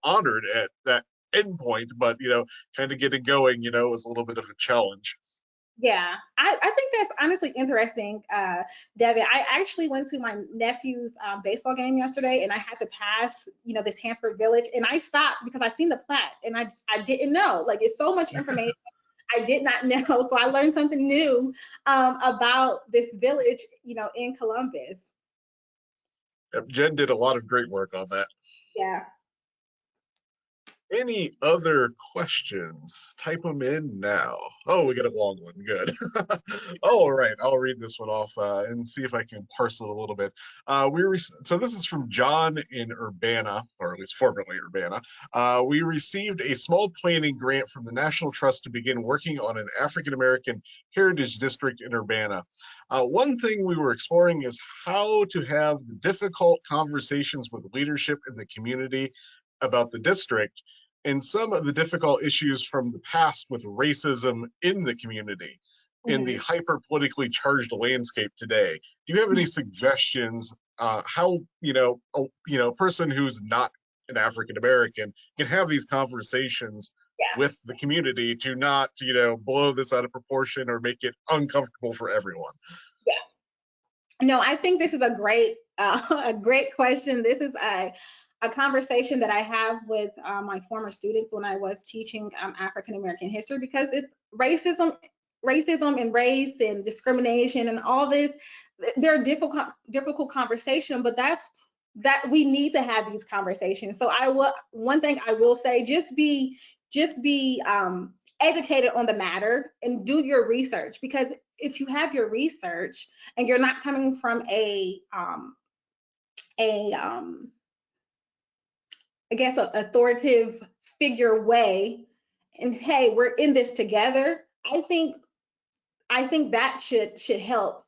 honored at that endpoint, but kind of getting going was a little bit of a challenge. Yeah, I think that's honestly interesting, Devin. I actually went to my nephew's baseball game yesterday, and I had to pass, this Hanford Village, and I stopped because I seen the plaque, and I didn't know. Like, it's so much information I did not know, so I learned something new about this village, in Columbus. Jen did a lot of great work on that. Yeah. Any other questions? Type them in now. Oh, we got a long one. Good. All right, I'll read this one off and see if I can parse it a little bit. So this is from John in Urbana, or at least formerly Urbana. We received a small planning grant from the National Trust to begin working on an African American heritage district in Urbana. One thing we were exploring is how to have the difficult conversations with leadership in the community about the district and some of the difficult issues from the past with racism in the community in the hyper politically charged landscape today. Do you have any suggestions how a person who's not an African American can have these conversations Yeah. with the community to not blow this out of proportion or make it uncomfortable for everyone? Yeah. No, I think this is a great question. This is a conversation that I have with my former students when I was teaching African American history, because it's racism and race and discrimination and all this. They're difficult conversation, but that we need to have these conversations. So one thing I will say, just be educated on the matter and do your research, because if you have your research and you're not coming from I guess a authoritative figure way, and hey, we're in this together, I think that should help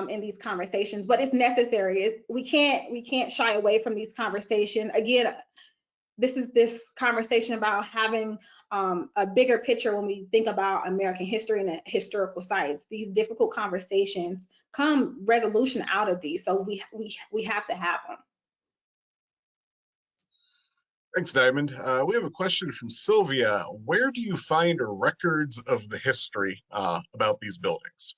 in these conversations. But it's necessary. We can't shy away from these conversations. Again, this is this conversation about having a bigger picture when we think about American history and historical sites. These difficult conversations come resolution out of these, so we have to have them. Thanks, Diamond. We have a question from Sylvia. Where do you find records of the history about these buildings?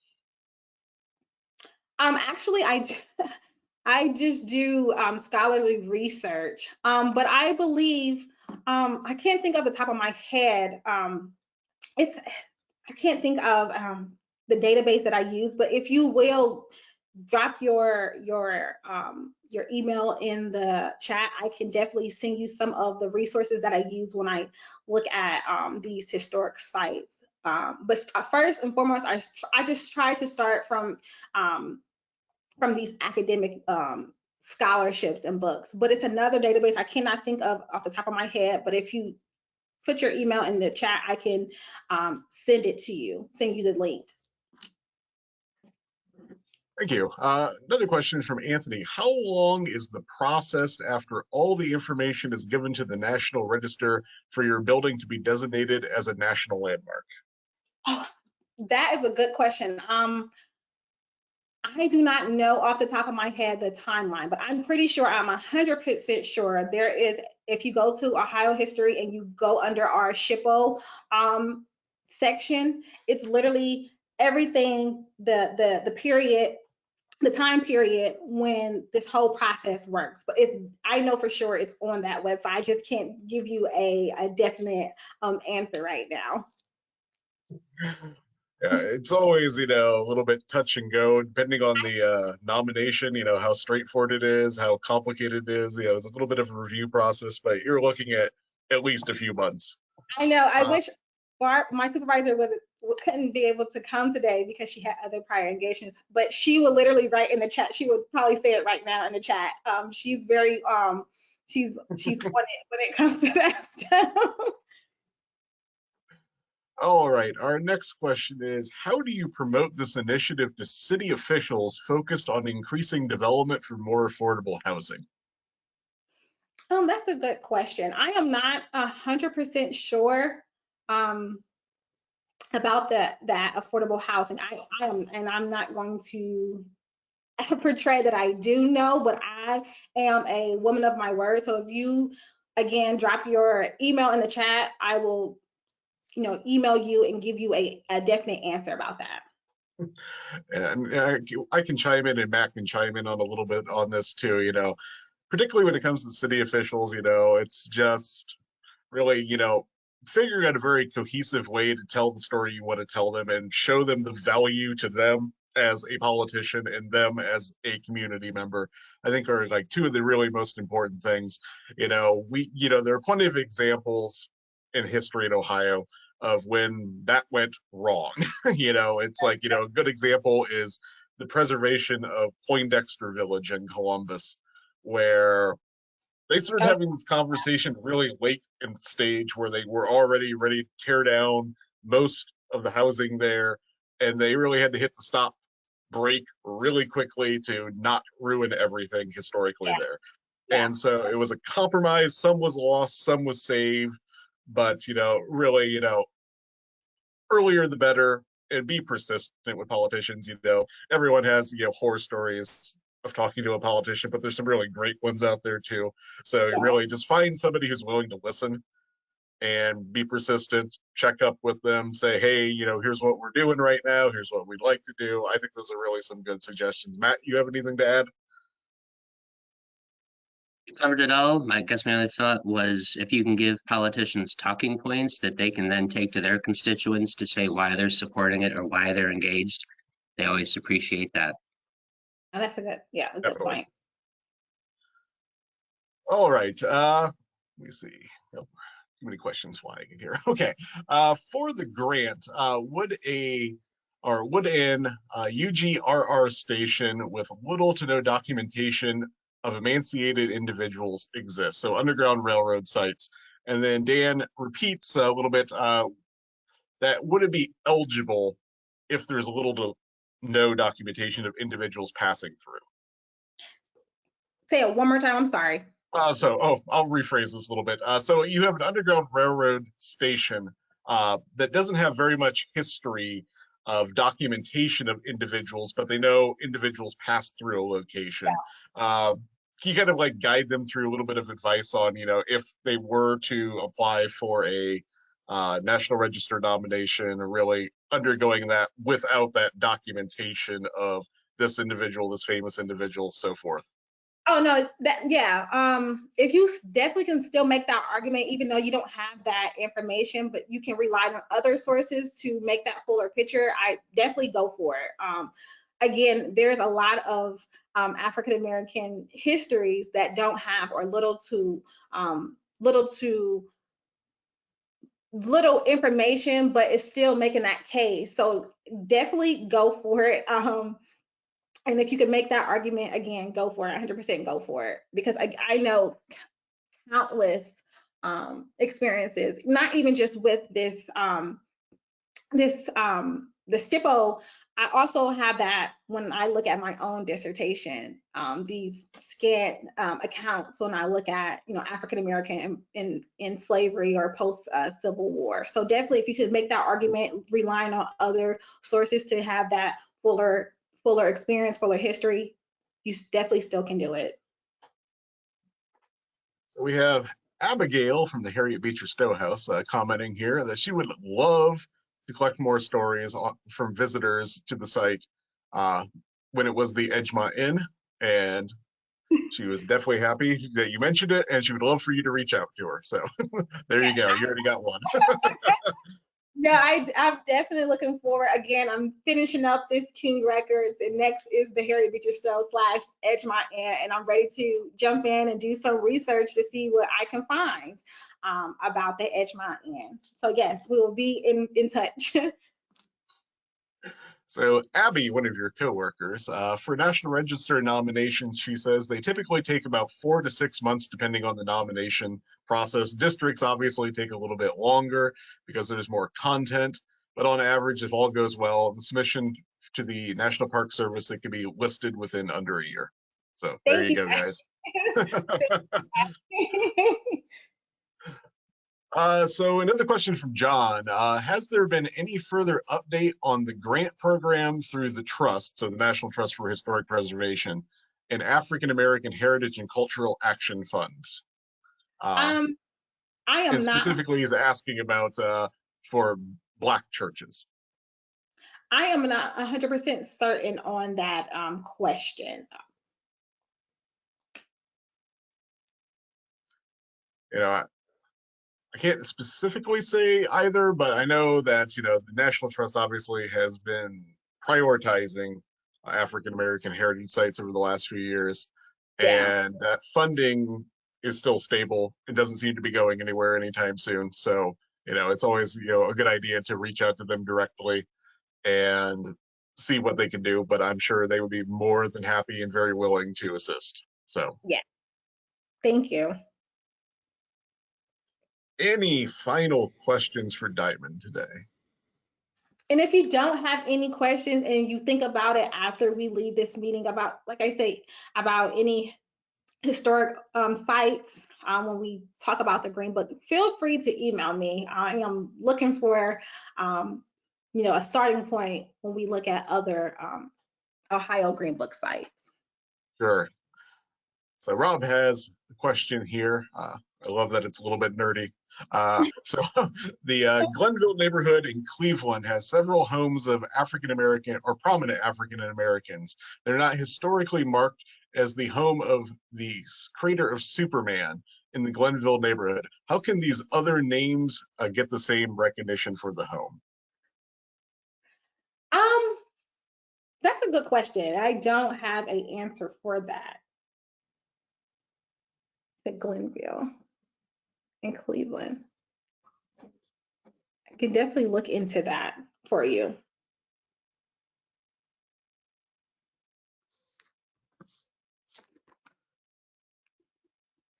Actually, I just do scholarly research, but I believe I can't think of the top of my head. I can't think of the database that I use, but if you will drop your email in the chat, I can definitely send you some of the resources that I use when I look at these historic sites. But first and foremost, I just try to start from these academic scholarships and books. But it's another database I cannot think of off the top of my head. But if you put your email in the chat, I can send you the link. Thank you. Another question from Anthony. How long is the process after all the information is given to the National Register for your building to be designated as a national landmark? Oh, that is a good question. I do not know off the top of my head the timeline, but I'm pretty sure, I'm 100% sure there is, if you go to Ohio history and you go under our SHPO section, it's literally everything, the period, the time period when this whole process works. But I know for sure it's on that website. I just can't give you a definite answer right now. Yeah, it's always, a little bit touch and go, depending on the nomination, how straightforward it is, how complicated it is. It's a little bit of a review process, but you're looking at least a few months. I know. I wish my supervisor couldn't be able to come today because she had other prior engagements, but she would literally write in the chat. She would probably say it right now in the chat. She's very she's on it when it comes to that stuff. All right, our next question is, how do you promote this initiative to city officials focused on increasing development for more affordable housing? That's a good question. I am not 100% sure about that affordable housing. I am, and I'm not going to portray that I do know, but I am a woman of my word. So if you, again, drop your email in the chat, I will email you and give you a definite answer about that. And I can chime in, and Matt can chime in on a little bit on this too, particularly when it comes to city officials, it's just really, figuring out a very cohesive way to tell the story you want to tell them and show them the value to them as a politician and them as a community member, I think are like two of the really most important things. There are plenty of examples in history in Ohio of when that went wrong. It's like, a good example is the preservation of Poindexter Village in Columbus, where they started having this conversation really late in the stage where they were already ready to tear down most of the housing there, and they really had to hit the stop break really quickly to not ruin everything historically there. Yeah. And so it was a compromise. Some was lost, some was saved, but really, earlier the better, and be persistent with politicians. Everyone has horror stories of talking to a politician, but there's some really great ones out there too. So you really just find somebody who's willing to listen and be persistent, check up with them, say, hey, here's what we're doing right now, here's what we'd like to do. I think those are really some good suggestions. Matt, you have anything to add? You covered it all. I guess my only thought was if you can give politicians talking points that they can then take to their constituents to say why they're supporting it or why they're engaged, they always appreciate that. Oh, that's a good Definitely. point. All right. Let me see. Nope. Too many questions flying in here. Okay. For the grant, would an UGRR station with little to no documentation of emancipated individuals exist? So Underground Railroad sites. And then Dan repeats a little bit that would it be eligible if there's little to no documentation of individuals passing through? Say it one more time. I'm sorry. I'll rephrase this a little bit. So you have an Underground Railroad station that doesn't have very much history of documentation of individuals, but they know individuals pass through a location. Can you kind of like guide them through a little bit of advice on, if they were to apply for a National Register nomination, or really undergoing that without that documentation of this individual, this famous individual, so forth? Oh no, if you definitely can still make that argument, even though you don't have that information, but you can rely on other sources to make that fuller picture, I definitely go for it. Again, there's a lot of African American histories that don't have or little information, but it's still making that case. So definitely go for it. And if you can make that argument, again, go for it, 100% go for it. Because I know countless experiences, not even just with the SHPO. I also have that when I look at my own dissertation, these scant accounts when I look at, African American in slavery or post Civil War. So definitely, if you could make that argument, relying on other sources to have that fuller experience, fuller history, you definitely still can do it. So we have Abigail from the Harriet Beecher Stowe House commenting here that she would love to collect more stories from visitors to the site when it was the Edgemont Inn, and she was definitely happy that you mentioned it, and she would love for you to reach out to her. So there you go. You already got one. Yeah, I'm definitely looking forward. Again, I'm finishing up this King Records, and next is the Harriet Beecher Stowe / Edgemont Inn, and I'm ready to jump in and do some research to see what I can find about the Edgemont Inn. So yes, we will be in touch. So Abby, one of your coworkers, for National Register nominations, she says they typically take about 4 to 6 months, depending on the nomination process. Districts obviously take a little bit longer because there's more content, but on average, if all goes well, the submission to the National Park Service, it can be listed within under a year. So there you go, guys. So another question from John. Has there been any further update on the grant program through the trust, so the National Trust for Historic Preservation, and African American Heritage and Cultural Action Funds? I am and not. Specifically, he's asking about for Black churches. I am not 100% certain on that question. I can't specifically say either, but I know that, the National Trust obviously has been prioritizing African American heritage sites over the last few years. Yeah. And that funding is still stable and doesn't seem to be going anywhere anytime soon. So, it's always, a good idea to reach out to them directly and see what they can do. But I'm sure they would be more than happy and very willing to assist. So, Yeah. Thank you. any final questions for Diamond today? And if you don't have any questions and you think about it after we leave this meeting about, like I say, about any historic sites, when we talk about the Green Book, feel free to email me. I am looking for, a starting point when we look at other Ohio Green Book sites. Sure. So Rob has a question here. I love that it's a little bit nerdy. So the Glenville neighborhood in Cleveland has several homes of African American or prominent African Americans. They're not historically marked as the home of the crater of Superman in the Glenville neighborhood. How can these other names get the same recognition for the home? That's a good question. I don't have an answer for that. At Glenville in Cleveland. I can definitely look into that for you.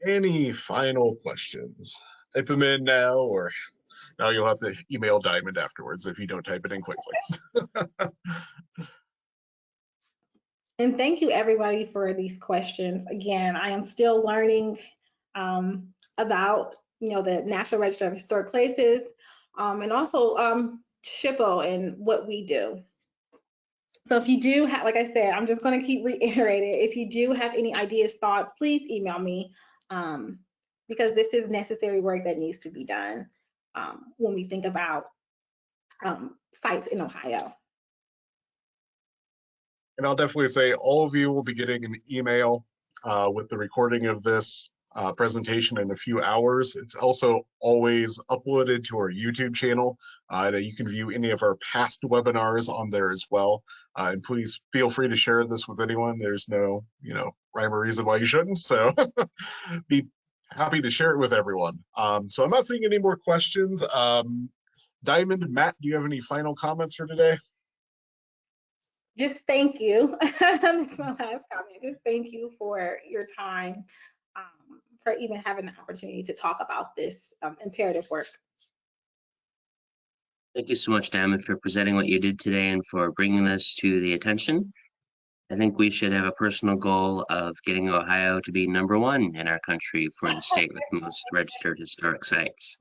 Any final questions? Type them in now, or now you'll have to email Diamond afterwards if you don't type it in quickly. And thank you everybody for these questions. Again, I am still learning about the National Register of Historic Places and also SHPO and what we do. So if you do have, like I said, I'm just going to keep reiterating, if you do have any ideas, thoughts, please email me because this is necessary work that needs to be done when we think about sites in Ohio. And I'll definitely say all of you will be getting an email with the recording of this presentation in a few hours. It's also always uploaded to our YouTube channel. You can view any of our past webinars on there as well. And please feel free to share this with anyone. There's no, rhyme or reason why you shouldn't. So be happy to share it with everyone. So I'm not seeing any more questions. Diamond, Matt, do you have any final comments for today? Just thank you. That's my last comment. Just thank you for your time, for even having the opportunity to talk about this imperative work. Thank you so much, Diamond, for presenting what you did today and for bringing this to the attention. I think we should have a personal goal of getting Ohio to be #1 in our country for the state with most registered historic sites.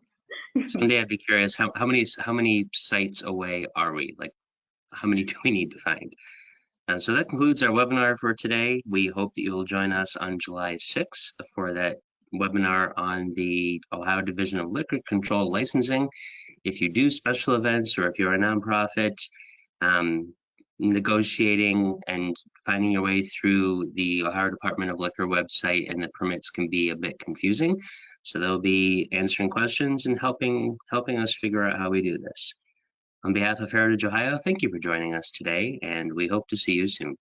Someday I'd be curious, how many sites away are we? Like, how many do we need to find? So that concludes our webinar for today. We hope that you'll join us on July 6th for that webinar on the Ohio Division of Liquor Control Licensing. If you do special events or if you're a nonprofit, negotiating and finding your way through the Ohio Department of Liquor website and the permits can be a bit confusing. So they'll be answering questions and helping us figure out how we do this. On behalf of Heritage Ohio, thank you for joining us today, and we hope to see you soon.